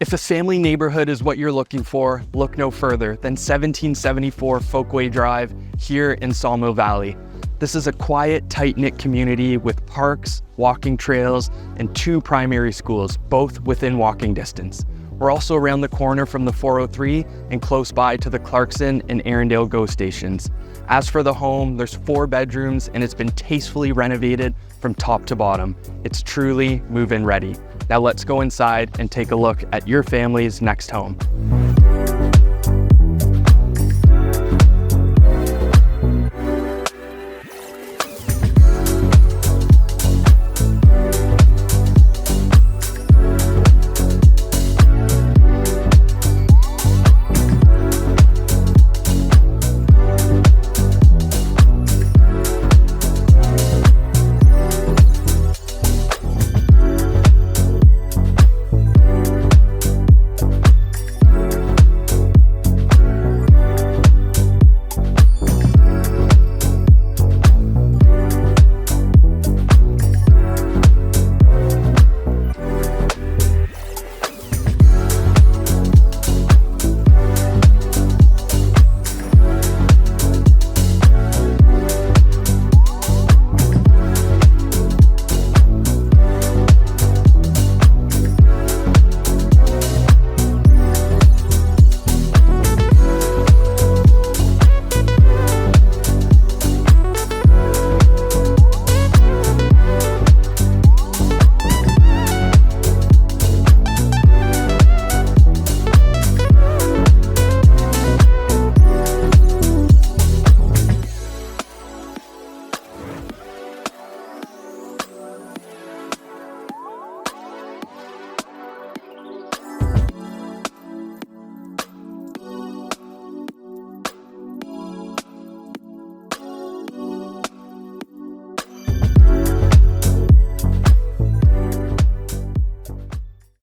If a family neighborhood is what you're looking for, look no further than 1774 Folkway Drive here in Sawmill Valley. This is a quiet, tight-knit community with parks, walking trails, and 2 primary schools, both within walking distance. We're also around the corner from the 403 and close by to the Clarkson and Arundel GO stations. As for the home, there's 4 bedrooms and it's been tastefully renovated from top to bottom. It's truly move-in ready. Now let's go inside and take a look at your family's next home.